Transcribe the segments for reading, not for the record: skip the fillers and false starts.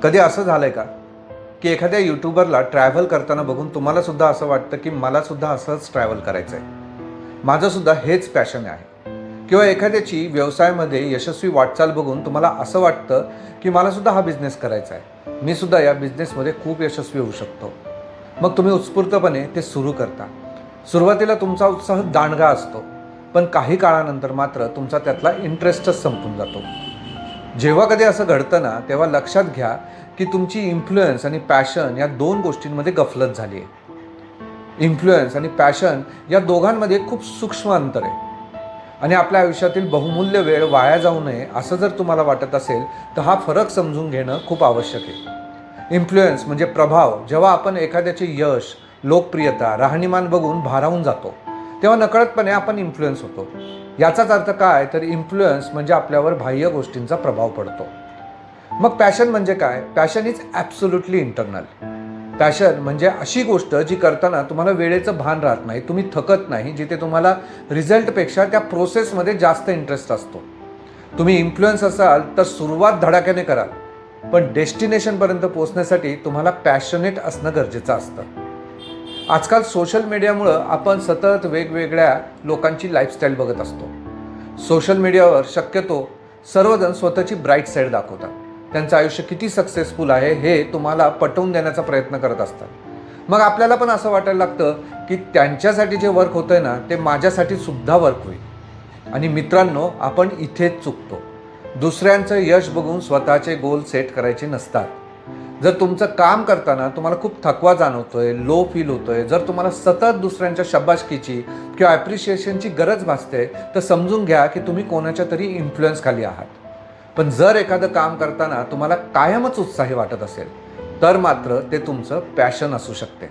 कधी असं झालंय का की एखाद्या यूट्यूबरला ट्रॅव्हल करताना बघून तुम्हाला सुद्धा असं वाटतं की मला सुद्धा असंच ट्रॅव्हल करायचं आहे, माझं सुद्धा हेच पॅशन आहे? किंवा एखाद्याची व्यवसायामध्ये यशस्वी वाटचाल बघून तुम्हाला असं वाटतं की मला सुद्धा हा बिझनेस करायचा आहे, मी सुद्धा या बिझनेसमध्ये खूप यशस्वी होऊ शकतो. मग तुम्ही उत्स्फूर्तपणे ते सुरू करता. सुरुवातीला तुमचा उत्साह दांडगा असतो, पण काही काळानंतर मात्र तुमचा त्यातला इंटरेस्टच संपून जातो. जेव्हा कधी असं घडतं ना, तेव्हा लक्षात घ्या की तुमची इन्फ्लुएन्स आणि पॅशन या दोन गोष्टींमध्ये गफलत झाली आहे. इन्फ्लुएन्स आणि पॅशन या दोघांमध्ये खूप सूक्ष्म अंतर आहे. आणि आपल्या आयुष्यातील बहुमूल्य वेळ वाया जाऊ नये असं जर तुम्हाला वाटत असेल तर हा फरक समजून घेणं खूप आवश्यक आहे. इन्फ्लुएन्स म्हणजे प्रभाव. जेव्हा आपण एखाद्याचे यश, लोकप्रियता, राहणीमान बघून भारावून जातो तेव्हा नकळतपणे आपण इन्फ्लुएन्स होतो. याचाच अर्थ काय, तर इन्फ्लुएन्स म्हणजे आपल्यावर बाह्य गोष्टींचा प्रभाव पडतो. मग पॅशन म्हणजे काय? Passion is absolutely internal. Passion म्हणजे अशी गोष्ट जी करताना तुम्हाला वेळेचं भान राहत नाही, तुम्ही थकत नाही, जिथे तुम्हाला रिझल्टपेक्षा त्या प्रोसेसमध्ये जास्त इंटरेस्ट असतो. तुम्ही इन्फ्लुएन्स असाल तर सुरुवात धडाक्याने कराल, पण डेस्टिनेशनपर्यंत पोहोचण्यासाठी तुम्हाला पॅशनेट असणं गरजेचं असतं. आजकाल सोशल मीडियामुळं आपण सतत वेगवेगळ्या लोकांची लाईफस्टाईल बघत असतो. सोशल मीडियावर शक्यतो सर्वजण स्वतःची ब्राईट साईड दाखवतात. त्यांचं आयुष्य किती सक्सेसफुल आहे हे तुम्हाला पटवून देण्याचा प्रयत्न करत असतात. मग आपल्याला पण असं वाटायला लागतं की त्यांच्यासाठी जे वर्क होतंय ना, ते माझ्यासाठी सुद्धा वर्क होईल. आणि मित्रांनो, आपण इथेच चुकतो. दुसऱ्यांचं यश बघून स्वतःचे गोल सेट करायचे नसतात. जर तुमचं काम करताना तुम्हाला खूप थकवा जाणवतोय, लो फील होतोय, जर तुम्हाला सतत दुसऱ्यांच्या शाबासकीची किंवा ॲप्रिशिएशनची गरज भासते, तर समजून घ्या की तुम्ही कोणाच्या तरी इन्फ्लुएन्स खाली आहात. पण जर एखादं काम करताना तुम्हाला कायमच उत्साही वाटत असेल तर मात्र ते तुमचं पॅशन असू शकते.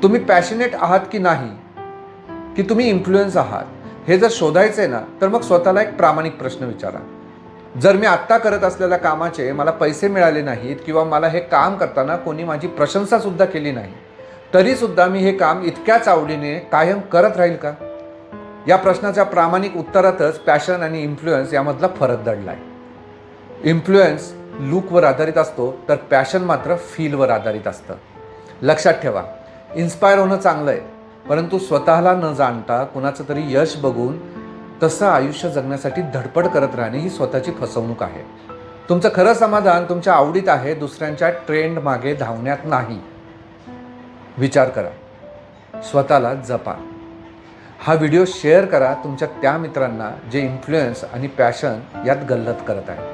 तुम्ही पॅशनेट आहात की नाही, की तुम्ही इन्फ्लुएन्स आहात, हे जर शोधायचं आहे ना, तर मग स्वतःला एक प्रामाणिक प्रश्न विचारा. जर मी आत्ता करत असलेल्या कामाचे मला पैसे मिळाले नाहीत किंवा मला हे काम करताना कोणी माझी प्रशंसासुद्धा केली नाही, तरीसुद्धा मी हे काम इतक्याच आवडीने कायम करत राहील का? या प्रश्नाच्या प्रामाणिक उत्तरातच पॅशन आणि इन्फ्लुएन्स यामधला फरक दडला आहे. इन्फ्लुएन्स लूकवर आधारित असतो, तर पॅशन मात्र फीलवर आधारित असतं. लक्षात ठेवा, इन्स्पायर होणं चांगलं आहे, परंतु स्वतःला न जाणता कुणाचं तरी यश बघून तसं आयुष्य जगण्यासाठी धडपड करत राहणे ही स्वतःची फसवणूक आहे. तुमचं खरं समाधान तुमच्या आवडीत आहे, दुसऱ्यांच्या ट्रेंड मागे धावण्यात नाही. विचार करा, स्वतःला जपा. हा व्हिडिओ शेअर करा तुमच्या त्या मित्रांना जे इन्फ्लुएन्स आणि पॅशन यात गल्लत करत आहे.